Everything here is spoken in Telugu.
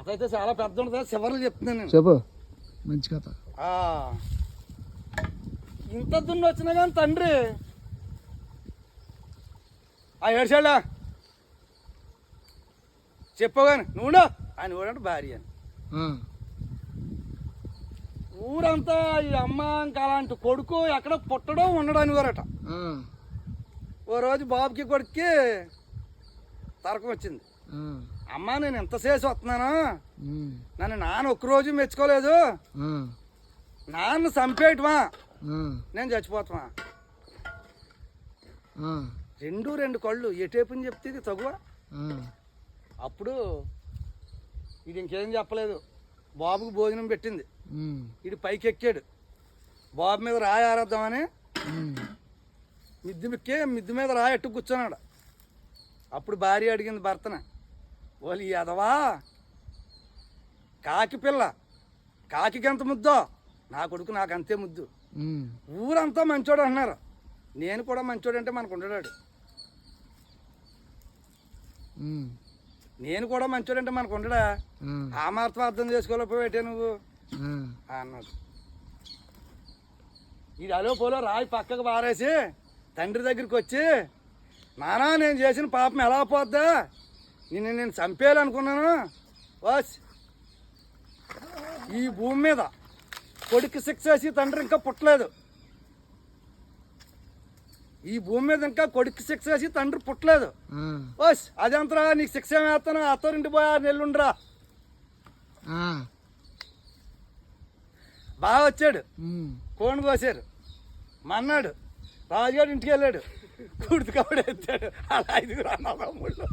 కథ అయితే చాలా పెద్ద ఉంటుంది, చివరిలో చెప్తున్నాను నేను. చెప్పు, మంచి కథ. ఇంత దున్ని వచ్చినా కానీ తండ్రి ఏడ్చాడా చెప్పగాని నువ్వు ఆయన కూడా భార్య అని ఊరంతా ఈ అమ్మ ఇంకా అలాంటి కొడుకు ఎక్కడ పుట్టడం ఉండడం అనేవారట. ఓ రోజు బాబుకి కొడుక్కి తరకం వచ్చింది. అమ్మ నేను ఎంత చేసి వస్తున్నాను, నన్ను నాన్న ఒక్కరోజు మెచ్చుకోలేదు, నాన్న చంపేయటమా నేను చచ్చిపోతామా. రెండు కళ్ళు ఎటేపుని చెప్తే ఇది తగువ. అప్పుడు ఇది ఇంకేం చెప్పలేదు, బాబుకి భోజనం పెట్టింది, ఇది పైకి ఎక్కాడు, బాబు మీద రాయి ఆరేద్దామని మిద్దు మీద రాయి ఎట్టు కూర్చున్నాడు. అప్పుడు భార్య అడిగింది భర్తన, వాళ్ళు ఎదవా కాకి పిల్ల, కాకి ఎంత ముద్దో నా కొడుకు నాకు అంతే ముద్దు, ఊరంతా మంచోడు అన్నారు, నేను కూడా మంచోడు అంటే మనకు ఉండడాడు, నేను కూడా మంచోడు అంటే మనకు ఉండడా, ఆ మార్తం అర్థం చేసుకోలేకపోయాటే నువ్వు అన్నాడు. ఇది అలో పోలో రాయి పక్కకు పారేసి తండ్రి దగ్గరికి వచ్చి, నానా నేను చేసిన పాపం ఎలా పోద్దా, నేను చంపేయాలనుకున్నాను, వాస్ ఈ భూమి మీద కొడుకు శిక్ష వేసి తండ్రి ఇంకా పుట్టలేదు, ఈ భూమి మీద ఇంకా కొడుకు శిక్ష వేసి తండ్రి పుట్టలేదు, వాస్ అదంతరా నీకు శిక్ష ఏమేస్తాను, అత్తోరింటి పోయా నెల్లుండ్రా. బాగా వచ్చాడు, కోణు కోసారు, మన్నాడు, రాజుగారు ఇంటికి వెళ్ళాడు, కుడితి కబడి ఎత్తాడు, అలా 5 అన్నదమ్ముళ్ళు.